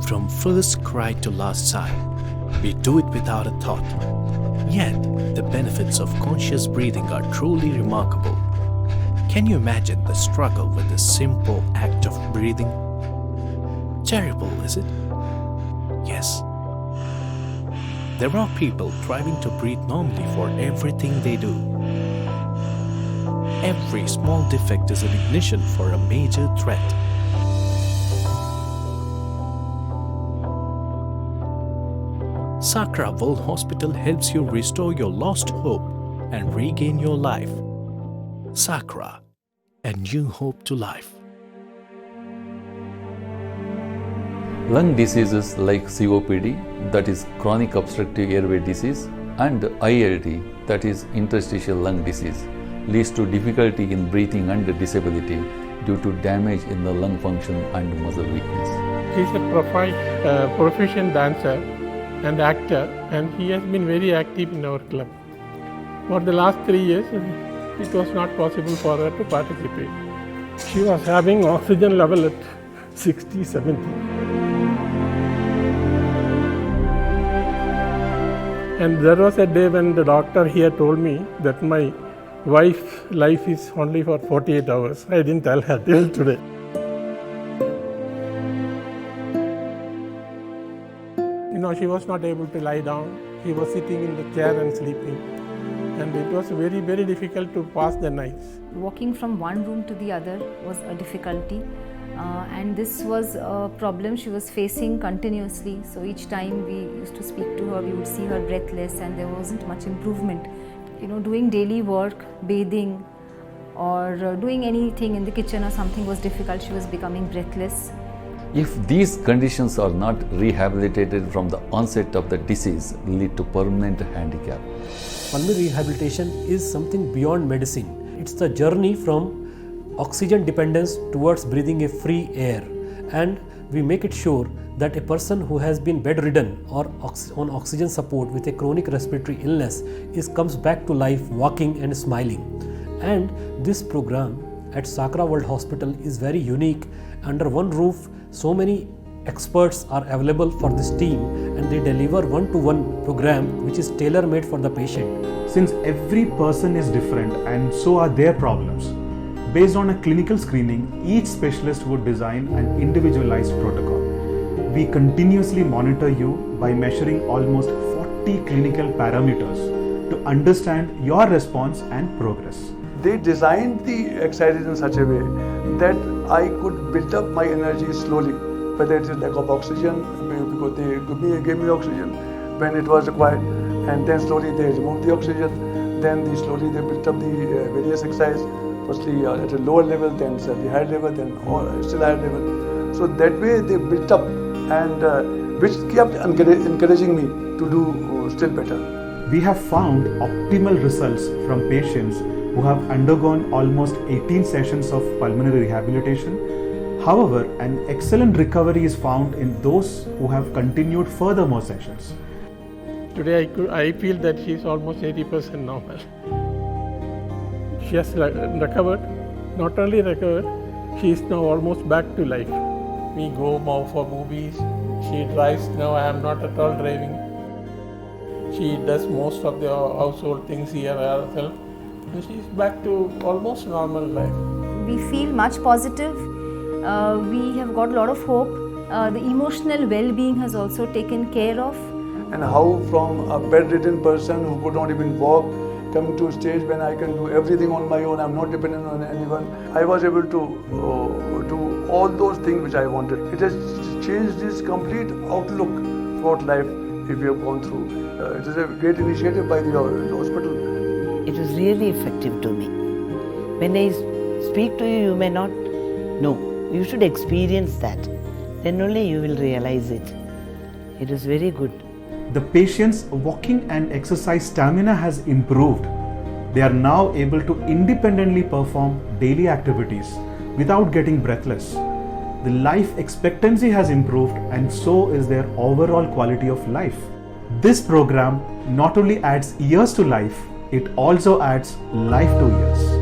From first cry to last sigh, we do it without a thought. Yet, the benefits of conscious breathing are truly remarkable. Can you imagine the struggle with this simple act of breathing? Terrible, is it? Yes. There are people striving to breathe normally for everything they do. Every small defect is an ignition for a major threat. Sakra World Hospital helps you restore your lost hope and regain your life. Sakra, a new hope to life. Lung diseases like COPD, that is chronic obstructive airway disease, and ILD, that is interstitial lung disease, leads to difficulty in breathing and disability due to damage in the lung function and muscle weakness. He's a proficient dancer and actor, and he has been very active in our club. For the last 3 years, it was not possible for her to participate. She was having oxygen level at 60, 70. And there was a day when the doctor here told me that my wife's life is only for 48 hours. I didn't tell her till today. She was not able to lie down. She was sitting in the chair and sleeping. And it was very, very difficult to pass the nights. Walking from one room to the other was a difficulty. And this was a problem she was facing continuously. So each time we used to speak to her, we would see her breathless and there wasn't much improvement. Doing daily work, bathing or doing anything in the kitchen or something was difficult. She was becoming breathless. If these conditions are not rehabilitated from the onset of the disease, lead to permanent handicap. Pulmonary rehabilitation is something beyond medicine. It's the journey from oxygen dependence towards breathing a free air, and we make it sure that a person who has been bedridden or on oxygen support with a chronic respiratory illness comes back to life walking and smiling. And this program at Sakra World Hospital is very unique. Under one roof, so many experts are available for this team, and they deliver one-to-one program which is tailor-made for the patient. Since every person is different and so are their problems, based on a clinical screening, each specialist would design an individualized protocol. We continuously monitor you by measuring almost 40 clinical parameters to understand your response and progress. They designed the exercises in such a way that I could build up my energy slowly, whether it is lack of oxygen, because they gave me oxygen when it was required, and then slowly they removed the oxygen, then slowly they built up the various exercises, firstly at a lower level, then at the higher level, then still higher level. So that way they built up, and which kept encouraging me to do still better. We have found optimal results from patients who have undergone almost 18 sessions of pulmonary rehabilitation. However, an excellent recovery is found in those who have continued further more sessions. Today I feel that she is almost 80% normal. She has recovered, not only recovered, she is now almost back to life. We go more for movies, she drives now, I am not at all driving. She does most of the household things here herself. And she is back to almost normal life. We feel much positive. We have got a lot of hope. The emotional well-being has also taken care of. And how from a bedridden person who could not even walk, coming to a stage when I can do everything on my own, I'm not dependent on anyone. I was able to do all those things which I wanted. It has changed this complete outlook about life if we have gone through. It is a great initiative by the hospital. It was really effective to me. When I speak to you, you may not know. You should experience that. Then only you will realize it. It was very good. The patient's walking and exercise stamina has improved. They are now able to independently perform daily activities without getting breathless. The life expectancy has improved, and so is their overall quality of life. This program not only adds years to life, it also adds life to years.